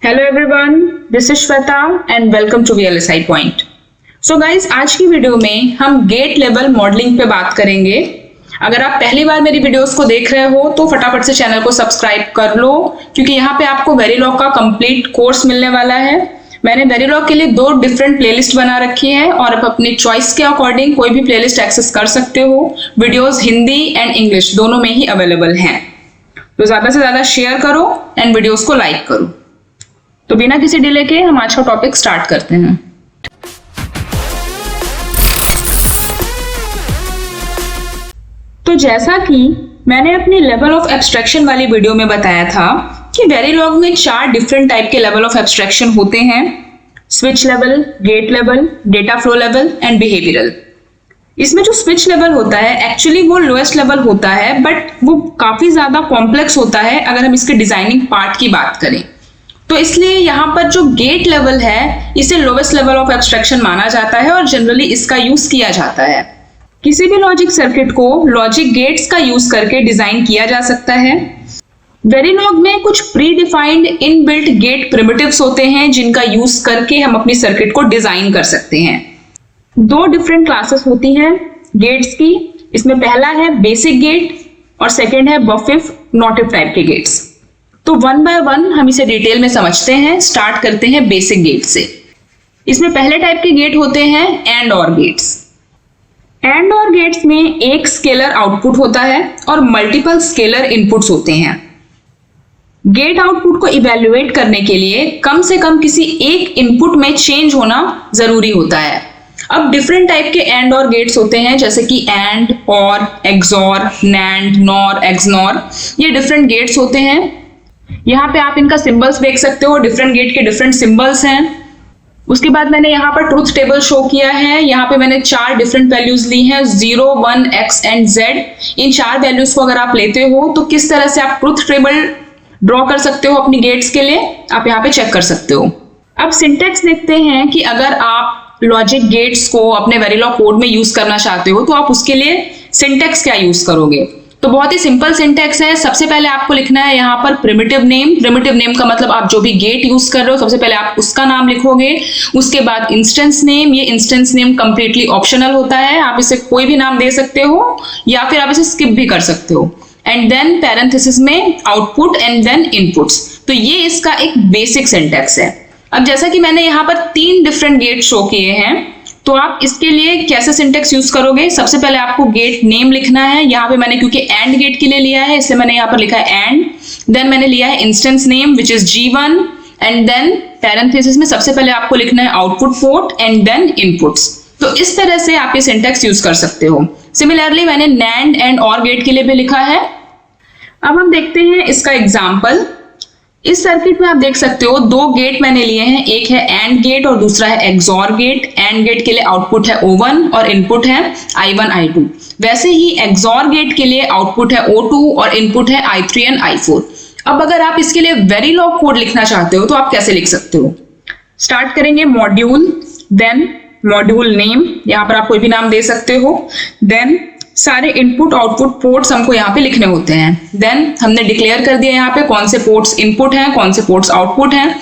Hello everyone, this is Shweta and welcome to VLSI point. So guys, आज की video में हम गेट लेवल मॉडलिंग पे बात करेंगे। अगर आप पहली बार मेरी वीडियोस को देख रहे हो तो फटाफट से चैनल को सब्सक्राइब कर लो, क्योंकि यहाँ पे आपको वेरिलॉग का कंप्लीट कोर्स मिलने वाला है। मैंने वेरिलॉग के लिए 2 डिफरेंट प्लेलिस्ट बना रखी है और आप अपनी चॉइस के अकॉर्डिंग कोई भी प्लेलिस्ट एक्सेस कर सकते हो। वीडियोस हिंदी एंड इंग्लिश दोनों में ही अवेलेबल हैं, तो ज्यादा से ज्यादा शेयर करो एंड वीडियोस को लाइक करो। तो बिना किसी डिले के हम आज का टॉपिक स्टार्ट करते हैं। तो जैसा कि मैंने अपनी लेवल ऑफ एब्स्ट्रैक्शन वाली वीडियो में बताया था कि वेरिलॉग में 4 डिफरेंट टाइप के लेवल ऑफ एब्स्ट्रैक्शन होते हैं: switch level, gate level, data flow level and behavioural. इसमें जो स्विच लेवल होता है एक्चुअली वो लोएस्ट लेवल होता है, बट वो काफी ज्यादा कॉम्प्लेक्स होता है अगर हम इसके डिजाइनिंग पार्ट की बात करें। तो इसलिए यहाँ पर जो गेट लेवल है इसे लोवेस्ट लेवल ऑफ एब्स्ट्रैक्शन माना जाता है और जनरली इसका यूज किया जाता है। किसी भी लॉजिक सर्किट को लॉजिक गेट्स का यूज करके डिजाइन किया जा सकता है। वेरिलॉग में कुछ predefined inbuilt gate primitives होते हैं जिनका यूज करके हम अपनी सर्किट को डिजाइन कर सकते हैं। 2 डिफरेंट क्लासेस होती हैं गेट्स की। इसमें पहला है बेसिक गेट और सेकेंड है buf if not if type के गेट्स। तो 1 बाय 1 हम इसे डिटेल में समझते हैं। स्टार्ट करते हैं बेसिक गेट से। इसमें पहले टाइप के गेट होते हैं एंड और गेट्स। एंड और गेट्स में एक स्केलर आउटपुट होता है और मल्टीपल स्केलर इनपुट्स होते हैं। गेट आउटपुट को इवैल्यूएट करने के लिए कम से कम किसी एक इनपुट में चेंज होना जरूरी होता है। अब डिफरेंट टाइप के एंड और गेट्स होते हैं, जैसे कि एंड, और, एक्सॉर, नैंड, नॉर, एक्सनॉर। ये डिफरेंट गेट्स होते हैं। यहाँ पे आप इनका सिंबल्स देख सकते हो, डिफरेंट गेट के डिफरेंट सिंबल्स हैं। उसके बाद मैंने यहाँ पर ट्रूथ टेबल शो किया है। यहाँ पे मैंने 4 डिफरेंट वैल्यूज ली हैं, 0, 1, x and z। In 4 values को अगर आप लेते हो तो किस तरह से आप ट्रूथ टेबल ड्रॉ कर सकते हो अपनी गेट्स के लिए, आप यहाँ पे चेक कर सकते हो। अब सिंटेक्स देखते हैं कि अगर आप लॉजिक गेट्स को अपने वेरिलॉग कोड में यूज करना चाहते हो तो आप उसके लिए सिंटेक्स क्या यूज करोगे। तो बहुत ही सिंपल सिंटेक्स है। सबसे पहले आपको लिखना है यहाँ पर प्रिमिटिव नेम। प्रिमिटिव नेम का मतलब आप जो भी गेट यूज कर रहे हो सबसे पहले आप उसका नाम लिखोगे। उसके बाद इंस्टेंस नेम। ये इंस्टेंस नेम कंप्लीटली ऑप्शनल होता है, आप इसे कोई भी नाम दे सकते हो या फिर आप इसे स्किप भी कर सकते हो। एंड देन पैरेंथेसिस में आउटपुट एंड देन इनपुट्स। तो ये इसका एक बेसिक सिंटेक्स है। अब जैसा कि मैंने यहाँ पर 3 डिफरेंट गेट शो किए हैं, तो आप इसके लिए कैसे सिंटेक्स यूज करोगे। सबसे पहले आपको गेट नेम लिखना है। यहाँ पे मैंने क्योंकि एंड गेट के लिए लिया है इसलिए मैंने यहाँ पर लिखा है एंड। देन मैंने लिया है instance name which is G1 and then parenthesis में सबसे पहले आपको लिखना है output port and then inputs. तो इस तरह से आप ये सिंटेक्स यूज कर सकते हो। सिमिलरली मैंने नैंड एंड और गेट के लिए भी लिखा है। अब हम देखते हैं इसका एग्जाम्पल। इस सर्किट में आप देख सकते हो 2 गेट मैंने लिए हैं, एक है एंड गेट और दूसरा है एक्सॉर गेट। एंड गेट के लिए आउटपुट है O1 और इनपुट है I1 I2। वैसे ही एक्सॉर गेट के लिए आउटपुट है O2 और इनपुट है I3 एंड I4। अब अगर आप इसके लिए वेरिलॉग कोड लिखना चाहते हो तो आप कैसे लिख सकते हो। स्टार्ट करेंगे मॉड्यूल, देन मॉड्यूल नेम, यहाँ पर आप कोई भी नाम दे सकते हो। देन सारे इनपुट आउटपुट पोर्ट्स हमको यहाँ पे लिखने होते हैं। देन हमने डिक्लेयर कर दिया यहाँ पे कौन से पोर्ट्स इनपुट हैं, कौन से पोर्ट्स आउटपुट हैं।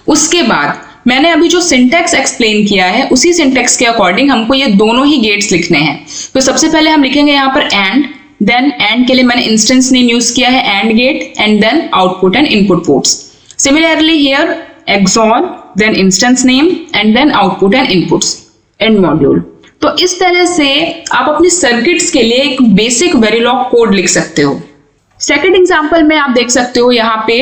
उसके बाद मैंने अभी जो सिंटेक्स एक्सप्लेन किया है उसी सिंटेक्स के अकॉर्डिंग हमको ये दोनों ही गेट्स लिखने हैं। तो सबसे पहले हम लिखेंगे यहाँ पर एंड। देन एंड के लिए मैंने इंस्टेंस नेम यूज किया है and gate and then output and input ports. Similarly here XOR, then instance name and then output and inputs end module. तो इस तरह से आप अपनी सर्किट्स के लिए एक बेसिक वेरिलॉग कोड लिख सकते हो। सेकंड एग्जांपल में आप देख सकते हो यहाँ पे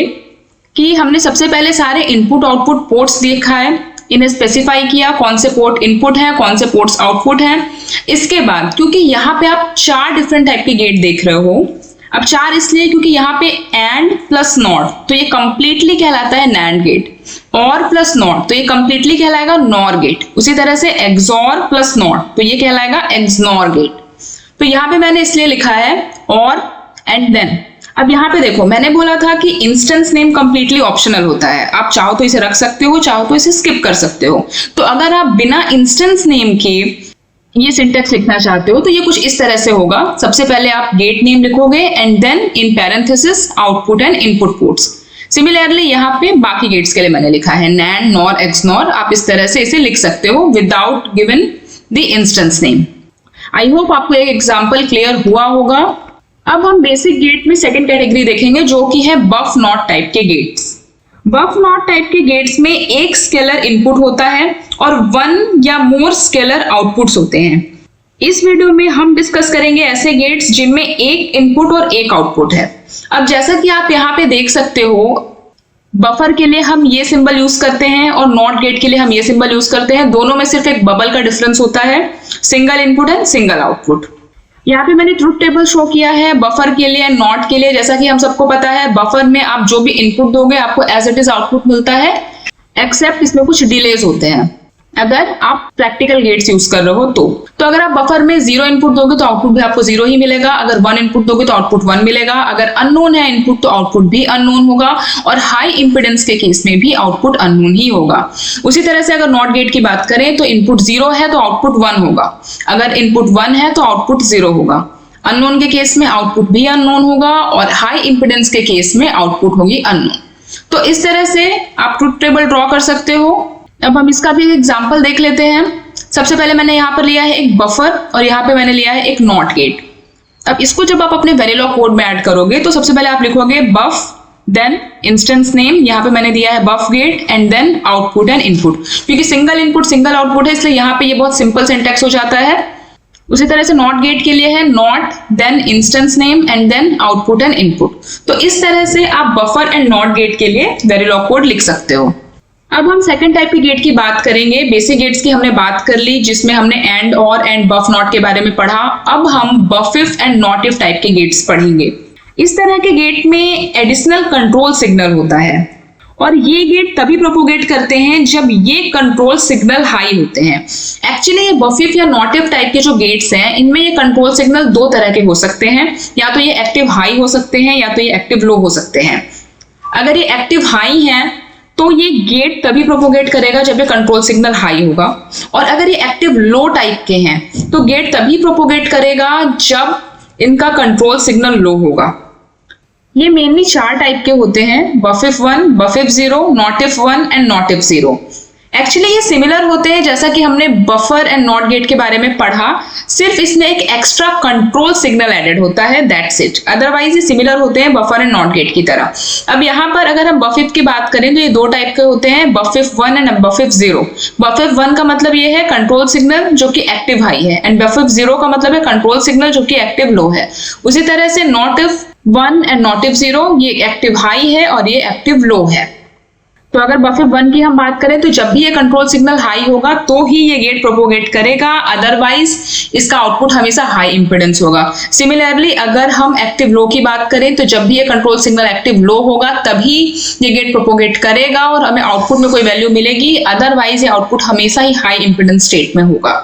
कि हमने सबसे पहले सारे इनपुट आउटपुट पोर्ट्स देखा है, इन्हें स्पेसिफाई किया कौन से पोर्ट इनपुट हैं, कौन से पोर्ट्स आउटपुट हैं। इसके बाद क्योंकि यहाँ पे आप 4 डिफरेंट टाइप के गेट देख रहे हो, अब 4 इसलिए क्योंकि यहाँ पे एंड प्लस नॉट तो ये कंप्लीटली कहलाता है नैंड गेट, और प्लस नॉट तो ये कंप्लीटली कहलाएगा नॉर गेट। उसी तरह से एक्सॉर प्लस नॉट तो ये कहलाएगा एक्सनॉर गेट। तो यहाँ पे मैंने इसलिए लिखा है और एंड देन। अब यहाँ पे देखो मैंने बोला था कि इंस्टेंस नेम कंप्लीटली ऑप्शनल होता है, आप चाहो तो इसे रख सकते हो, चाहो तो इसे स्किप कर सकते हो। तो अगर आप बिना इंस्टेंस नेम के ये सिंटेक्स लिखना चाहते हो तो ये कुछ इस तरह से होगा। सबसे पहले आप गेट नेम लिखोगे and then in parenthesis output and input ports. Similarly यहाँ पे बाकी गेट्स के लिए मैंने लिखा है NAND, NOR, XNOR। आप इस तरह से इसे लिख सकते हो without given the instance name. I hope आपको एक एग्जांपल क्लियर हुआ होगा। अब हम बेसिक गेट में सेकंड कैटेगरी देखेंगे जो कि है बफ नॉट टाइप के गेट्स। बफ नॉट टाइप के गेट्स में एक स्केलर इनपुट होता है और वन या मोर स्केलर आउटपुट्स होते हैं। इस वीडियो में हम डिस्कस करेंगे ऐसे गेट्स जिनमें एक इनपुट और एक आउटपुट है। अब जैसा कि आप यहाँ पे देख सकते हो, बफर के लिए हम ये सिंबल यूज करते हैं और नॉट गेट के लिए हम ये सिंबल यूज करते हैं। दोनों में सिर्फ एक बबल का डिफरेंस होता है, single input and single output. यहाँ पे मैंने ट्रुथ टेबल शो किया है बफर के लिए, नॉट के लिए। जैसा कि हम सबको पता है, बफर में आप जो भी इनपुट दोगे आपको एज इट इज आउटपुट मिलता है, एक्सेप्ट इसमें कुछ डिलेज होते हैं अगर आप प्रैक्टिकल गेट्स यूज कर रहे हो तो अगर आप बफर में 0 इनपुट दोगे तो आउटपुट भी आपको 0 ही मिलेगा। अगर 1 इनपुट दोगे तो आउटपुट 1 मिलेगा। अगर अननोन है इनपुट तो आउटपुट भी अननोन होगा और हाई इंपिडेंस के केस में भी आउटपुट अननोन ही होगा। उसी तरह से अगर नॉट गेट की बात करें तो इनपुट 0 है तो आउटपुट 1 होगा। अगर इनपुट 1 है तो आउटपुट 0 होगा। अननोन के केस में आउटपुट भी अननोन होगा और हाई इंपिडेंस के केस में आउटपुट होगी अननोन। तो इस तरह से आप ट्रुथ टेबल ड्रॉ कर सकते हो। अब हम इसका भी एग्जांपल देख लेते हैं। सबसे पहले मैंने यहाँ पर लिया है एक बफर और यहाँ पे मैंने लिया है एक नॉट गेट। अब इसको जब आप अपने वेरिलॉग कोड में ऐड करोगे तो सबसे पहले आप लिखोगे बफ देन इंस्टेंस नेम। यहाँ पे मैंने दिया है buf gate and then output and input. क्योंकि सिंगल इनपुट सिंगल आउटपुट है इसलिए यहाँ पे ये बहुत सिंपल सिंटैक्स हो जाता है। उसी तरह से नॉट गेट के लिए है not then instance name and then output and input. तो इस तरह से आप बफर एंड नॉट गेट के लिए वेरिलॉग कोड लिख सकते हो। अब हम सेकंड टाइप की गेट की बात करेंगे। बेसिक गेट्स की हमने बात कर ली जिसमें हमने एंड और एंड बफ नॉट के बारे में पढ़ा। अब हम buf if and not if type के गेट्स पढ़ेंगे। इस तरह के गेट में एडिशनल कंट्रोल सिग्नल होता है और ये गेट तभी प्रोपोगेट करते हैं जब ये कंट्रोल सिग्नल हाई होते हैं। एक्चुअली ये बफ इफ या नॉट इफ टाइप के जो गेट्स हैं इनमें ये कंट्रोल सिग्नल दो तरह के हो सकते हैं, या तो ये एक्टिव हाई हो सकते हैं या तो ये एक्टिव लो हो सकते हैं। अगर ये एक्टिव हाई हैं तो ये गेट तभी प्रोपोगेट करेगा जब ये कंट्रोल सिग्नल हाई होगा, और अगर ये एक्टिव लो टाइप के हैं तो गेट तभी प्रोपोगेट करेगा जब इनका कंट्रोल सिग्नल लो होगा। ये मेनली 4 टाइप के होते हैं, buf if 1, buf if 0, not if 1 and not if 0। Actually ये सिमिलर होते हैं जैसा कि हमने बफर एंड नॉट गेट के बारे में पढ़ा, सिर्फ इसमें एक एक्स्ट्रा कंट्रोल सिग्नल एडेड होता है, दैट्स इट। अदरवाइज ये सिमिलर होते हैं बफर एंड नॉट गेट की तरह। अब यहाँ पर अगर हम बफ इफ की बात करें तो ये 2 टाइप के होते हैं, buf if 1 and buf if 0। Buf if 1 का मतलब ये है कंट्रोल सिग्नल जो कि एक्टिव हाई है, एंड बफ इफ 0 का मतलब है कंट्रोल सिग्नल जो कि एक्टिव लो है। उसी तरह से not if 1 and not if 0, ये एक्टिव हाई है और ये एक्टिव लो है। तो अगर बफ इफ 1 की हम बात करें तो जब भी ये कंट्रोल सिग्नल हाई होगा तो ही ये गेट प्रोपोगेट करेगा, अदरवाइज इसका आउटपुट हमेशा हाई इंपिडेंस होगा। सिमिलरली अगर हम एक्टिव लो की बात करें तो जब भी ये कंट्रोल सिग्नल एक्टिव लो होगा तभी ये गेट प्रोपोगेट करेगा और हमें आउटपुट में कोई वैल्यू मिलेगी, अदरवाइज ये आउटपुट हमेशा ही हाई इंपिडेंस स्टेट में होगा।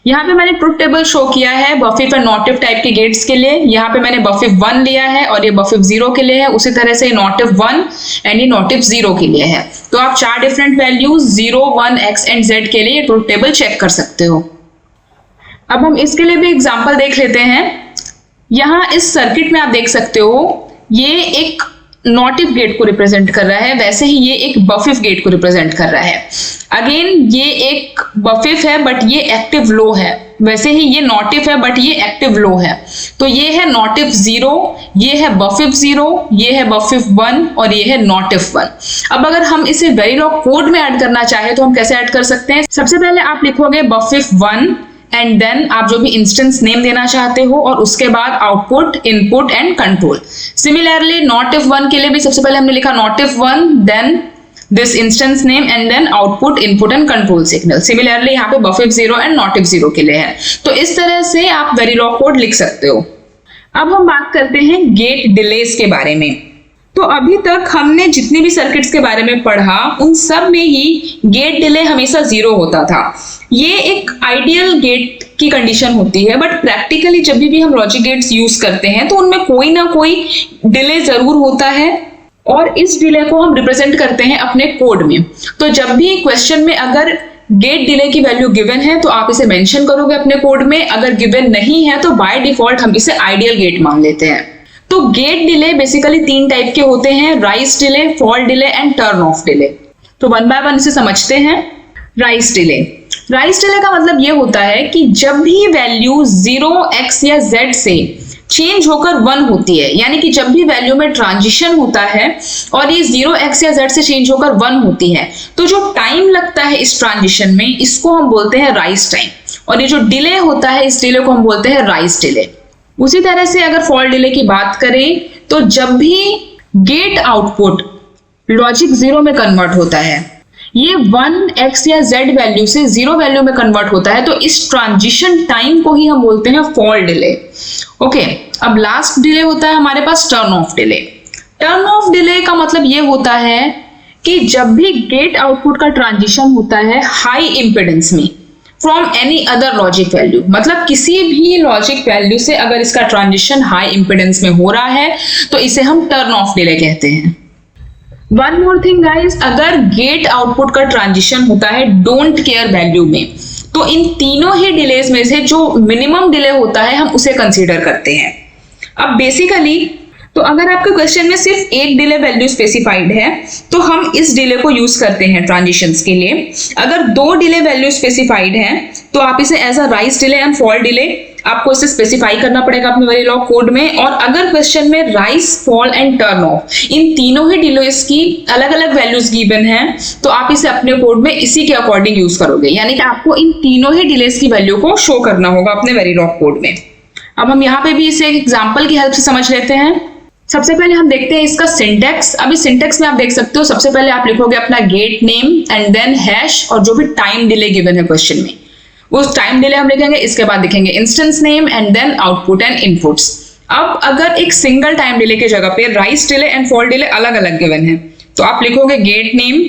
यहाँ पे मैंने ट्रुथ टेबल शो किया है buf if and not if type के गेट्स के लिए। यहाँ पे मैंने बफ इफ 1 लिया है और ये बफ इफ 0 के लिए है। उसी तरह से नॉट इफ 1 एंड ये नॉट इफ 0 के लिए है। तो आप 4 different values 0, 1, x and z के लिए ट्रुथ टेबल चेक कर सकते हो। अब हम इसके लिए भी एग्जाम्पल देख लेते हैं। यहाँ इस सर्किट में आप देख सकते हो ये एक नॉट इफ गेट को रिप्रेजेंट कर रहा है, वैसे ही ये एक बफ इफ गेट को रिप्रेजेंट कर रहा है। अगेन ये एक बफ इफ है बट ये एक्टिव लो है, वैसे ही ये नॉट इफ है बट ये एक्टिव लो है। तो ये है नॉट इफ 0, ये है बफ इफ 0, ये है बफ इफ 1 और ये है नॉट इफ 1। अब अगर हम इसे वेरिलॉग कोड में ऐड करना चाहे तो हम कैसे ऐड कर सकते हैं? सबसे पहले आप लिखोगे बफ इफ 1 एंड देन आप जो भी इंस्टेंस नेम देना चाहते हो और उसके बाद output, input and control. Similarly not if 1 के लिए भी सबसे पहले हमने लिखा not if 1 then this instance name and then output, input and control signal. Similarly यहाँ पे buf if 0 and not if 0 के लिए है। तो इस तरह से आप वेरिलॉग कोड लिख सकते हो। अब हम बात करते हैं गेट डिलेस के बारे में। तो अभी तक हमने जितने भी सर्किट्स के बारे में पढ़ा उन सब में ही गेट डिले हमेशा 0 होता था। ये एक आइडियल गेट की कंडीशन होती है, बट प्रैक्टिकली जब भी हम लॉजिक गेट्स यूज करते हैं तो उनमें कोई ना कोई डिले जरूर होता है और इस डिले को हम रिप्रेजेंट करते हैं अपने कोड में। तो जब भी क्वेश्चन में अगर गेट डिले की वैल्यू गिवन है तो आप इसे मेंशन करोगे अपने कोड में, अगर गिवन नहीं है तो बाय डिफॉल्ट हम इसे आइडियल गेट मान लेते हैं। तो गेट डिले बेसिकली 3 टाइप के होते हैं, rise delay, fall delay and turn off delay. तो वन बाय वन इसे समझते हैं। राइज डिले, राइज डिले का मतलब ये होता है कि जब भी वैल्यू 0, x या z से चेंज होकर 1 होती है, यानी कि जब भी वैल्यू में ट्रांजिशन होता है और ये 0, x या z से चेंज होकर 1 होती है, तो जो टाइम लगता है इस ट्रांजिशन में, इसको हम बोलते हैं राइज टाइम, और ये जो डिले होता है इस डिले को हम बोलते हैं राइज डिले। उसी तरह से अगर फॉल डिले की बात करें तो जब भी गेट आउटपुट लॉजिक 0 में कन्वर्ट होता है, ये 1, x या z वैल्यू से 0 वैल्यू में कन्वर्ट होता है, तो इस ट्रांजिशन टाइम को ही हम बोलते हैं फॉल डिले। ओके, अब लास्ट डिले होता है हमारे पास turn off delay. Turn off delay का मतलब ये होता है कि जब भी गेट आउटपुट का ट्रांजिशन होता है हाई इंपेडेंस में from any other logic value, मतलब किसी भी लॉजिक वैल्यू से अगर इसका ट्रांजिशन हाई इंपेडेंस में हो रहा है तो इसे हम टर्न ऑफ डिले कहते हैं। वन मोर थिंग गाइस, अगर गेट आउटपुट का ट्रांजिशन होता है डोंट केयर वैल्यू में, तो इन तीनों ही डिलेज में से जो मिनिमम डिले होता है हम उसे कंसीडर करते हैं। अब बेसिकली तो अगर आपके क्वेश्चन में सिर्फ एक डिले वैल्यू स्पेसिफाइड है तो हम इस डिले को यूज करते हैं ट्रांजिशंस के लिए। अगर 2 डिले वैल्यू स्पेसिफाइड है तो आप इसे as a rise delay and fall delay आपको इसे स्पेसिफाई करना पड़ेगा अपने वेरिलॉग कोड में। और अगर क्वेश्चन में rise, fall and turn off इन तीनों ही डिलेस की अलग अलग वैल्यूज गिवन है तो आप इसे अपने कोड में इसी के अकॉर्डिंग यूज करोगे, यानी कि आपको इन तीनों ही डिलेस की वैल्यू को शो करना होगा अपने वेरिलॉग कोड में। अब हम यहाँ पे भी इसे एक एग्जाम्पल की हेल्प से समझ लेते हैं। सबसे पहले हम देखते हैं इसका सिंटेक्स। अभी सिंटेक्स में आप देख सकते हो, सबसे पहले आप लिखोगे अपना gate name and then hash और जो भी टाइम डिले गिवन है क्वेश्चन में उस टाइम डिले हम लिखेंगे। इसके बाद लिखेंगे instance name and then output and inputs. अब अगर एक सिंगल टाइम डिले की जगह पे rise delay and fall delay अलग अलग गिवन है तो आप लिखोगे gate name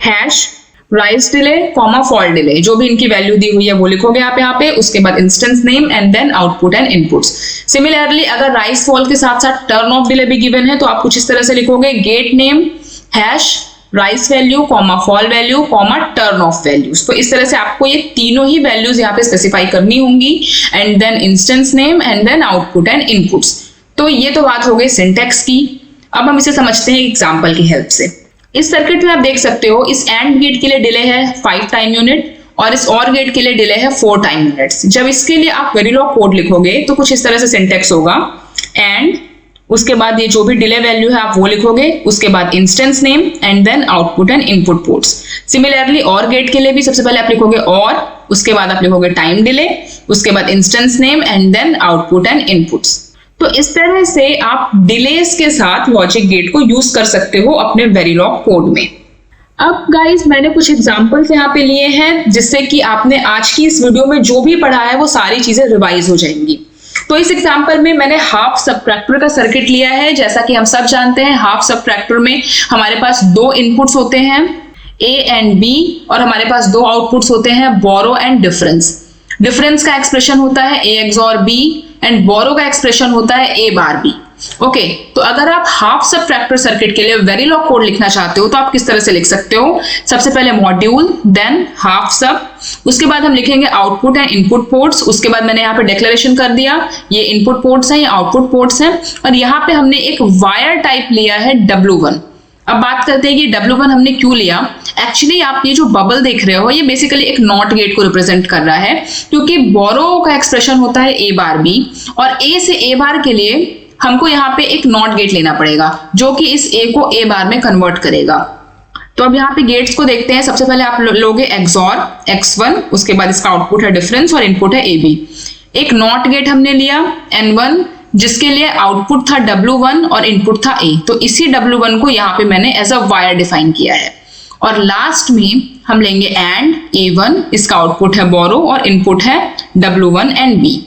hash rise delay comma fall delay, जो भी इनकी वैल्यू दी हुई है वो लिखोगे आप यहाँ पे। उसके बाद instance name and then output and inputs. Similarly अगर राइज फॉल के साथ साथ टर्न ऑफ डिले भी गिवन है तो आप कुछ इस तरह से लिखोगे gate name hash rise value comma fall value comma turn off values. तो इस तरह से आपको ये तीनों ही वैल्यूज यहाँ पे स्पेसिफाई करनी होंगी and then instance name and then output and inputs. तो ये तो बात हो गई सिंटेक्स की। अब हम इसे समझते हैं एग्जाम्पल की हेल्प से। इस सर्किट में आप देख सकते हो इस एंड गेट के लिए डिले है 5 टाइम यूनिट और इस और गेट के लिए डिले है 4 टाइम यूनिट्स। जब इसके लिए आप वेरिलॉग कोड लिखोगे तो कुछ इस तरह से सिंटेक्स होगा, एंड उसके बाद ये जो भी डिले वैल्यू है आप वो लिखोगे, उसके बाद instance name and then output and input ports. Similarly और गेट के लिए भी सबसे पहले आप लिखोगे और उसके बाद आप लिखोगे टाइम डिले, उसके बाद instance name and then output and inputs. तो इस तरह से आप डिलेस के साथ लॉजिक गेट को यूज कर सकते हो अपने वेरिलॉग कोड में। अब गाइस मैंने कुछ एग्जांपल्स यहाँ पे लिए हैं जिससे कि आपने आज की इस वीडियो में जो भी पढ़ा है वो सारी चीजें रिवाइज हो जाएंगी। तो इस एग्जांपल में मैंने हाफ सबट्रैक्टर का सर्किट लिया है। जैसा कि हम सब जानते हैं हाफ सबट्रैक्टर में हमारे पास 2 इनपुट्स होते हैं A एंड B और हमारे पास 2 आउटपुट्स होते हैं बोरो एंड डिफरेंस। डिफरेंस का एक्सप्रेशन होता है A XOR B एंड बोरो का एक्सप्रेशन होता है A बार B। ओके, तो अगर आप हाफ सबट्रैक्टर सर्किट के लिए वेरिलॉग कोड लिखना चाहते हो तो आप किस तरह से लिख सकते हो? सबसे पहले मॉड्यूल देन हाफ सब, उसके बाद हम लिखेंगे आउटपुट एंड इनपुट पोर्ट्स। उसके बाद मैंने यहाँ पे डिक्लेरेशन कर दिया ये इनपुट पोर्ट्स हैं, ये आउटपुट पोर्ट्स हैं, और यहाँ पे हमने एक वायर टाइप लिया है W1। अब बात करते हैं कि W1 हमने क्यों लिया। एक्चुअली आप ये जो बबल देख रहे हो ये बेसिकली एक नॉट गेट को रिप्रेजेंट कर रहा है, क्योंकि बोरो का एक्सप्रेशन होता है A बार B और A से A बार के लिए हमको यहाँ पे एक नॉट गेट लेना पड़ेगा जो कि इस A को A बार में कन्वर्ट करेगा। तो अब यहाँ पे गेट्स को देखते हैं। सबसे पहले आप लोगे XOR X1, उसके बाद इसका आउटपुट है डिफरेंस और इनपुट है AB। एक नॉट गेट हमने लिया N1 जिसके लिए आउटपुट था W1 और इनपुट था A, तो इसी W1 को यहाँ पे मैंने एज अ वायर डिफाइन किया है। और लास्ट में हम लेंगे AND A1, इसका आउटपुट है बोरो और इनपुट है W1 and B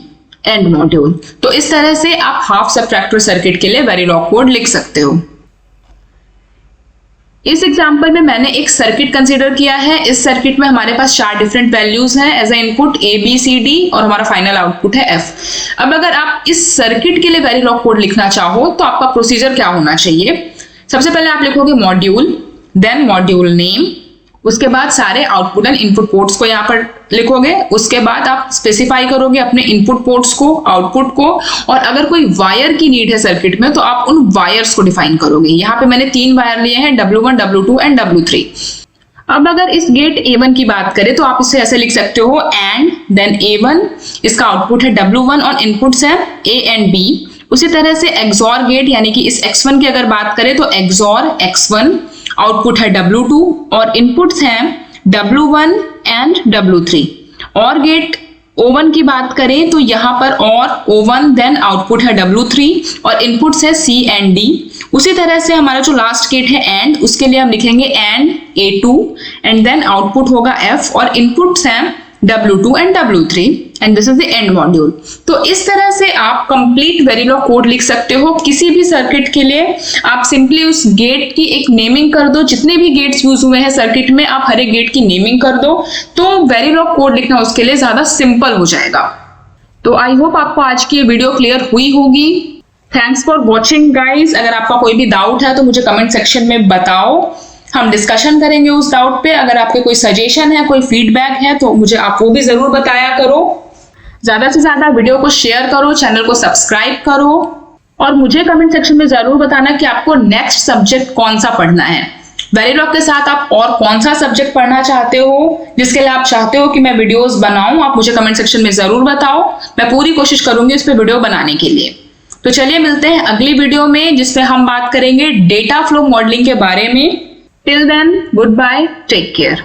and module. तो इस तरह से आप हाफ सबट्रैक्टर सर्किट के लिए वेरिलॉग कोड लिख सकते हो। इस एग्जांपल में मैंने एक सर्किट कंसीडर किया है। इस सर्किट में हमारे पास 4 डिफरेंट वैल्यूज हैं as a input A B C D और हमारा फाइनल आउटपुट है F। अब अगर आप इस सर्किट के लिए वेरिलॉग कोड लिखना चाहो तो आपका प्रोसीजर क्या होना चाहिए? सबसे पहले आप लिखोगे मॉड्यूल देन मॉड्यूल नेम, उसके बाद सारे आउटपुट एंड इनपुट पोर्ट्स को यहाँ पर लिखोगे। उसके बाद आप स्पेसिफाई करोगे अपने इनपुट पोर्ट्स को, आउटपुट को, और अगर कोई वायर की नीड है सर्किट में तो आप उन वायर्स को डिफाइन करोगे। यहाँ पे मैंने 3 वायर लिए हैं, W1, W2 एंड W3। अब अगर इस गेट A1 की बात करें तो आप इसे ऐसे लिख सकते हो एंड देन A1, इसका आउटपुट है W1 और इनपुट्स है A एंड B। उसी तरह से एक्सॉर गेट यानी कि इस X1 की अगर बात करें तो एक्सॉर X1, आउटपुट है W2 और इनपुट्स हैं W1 एंड W3। और गेट O1 की बात करें तो यहाँ पर और O1 देन आउटपुट है W3 और इनपुट्स है C एंड D। उसी तरह से हमारा जो लास्ट गेट है एंड, उसके लिए हम लिखेंगे and A2 and then output होगा F और इनपुट्स हैं W2 and W3 and this is the end module. तो इस तरह से आप कंप्लीट वेरिलॉग कोड लिख सकते हो किसी भी सर्किट के लिए। आप सिंपली उस गेट की एक नेमिंग कर दो, जितने भी गेट्स यूज हुए हैं सर्किट में आप हर एक गेट की नेमिंग कर दो, तो वेरिलॉग कोड लिखना उसके लिए ज्यादा सिंपल हो जाएगा। तो आई होप आपको आज की ये वीडियो क्लियर हुई होगी। Thanks for watching guys. अगर आपका कोई भी डाउट है तो मुझे कमेंट सेक्शन में बताओ, हम डिस्कशन करेंगे उस डाउट पे। अगर आपके कोई सजेशन है, कोई फीडबैक है तो मुझे आप वो भी जरूर बताया करो। ज्यादा से ज्यादा वीडियो को शेयर करो, चैनल को सब्सक्राइब करो और मुझे कमेंट सेक्शन में जरूर बताना कि आपको नेक्स्ट सब्जेक्ट कौन सा पढ़ना है। वेरिलॉग के साथ आप और कौन सा सब्जेक्ट पढ़ना चाहते हो, जिसके लिए आप चाहते हो कि मैं वीडियोस बनाऊं, आप मुझे कमेंट सेक्शन में जरूर बताओ। मैं पूरी कोशिश करूंगी उस पर वीडियो बनाने के लिए। तो चलिए मिलते हैं अगली वीडियो में, जिसमें हम बात करेंगे डेटा फ्लो मॉडलिंग के बारे में। Till then, good bye, take care.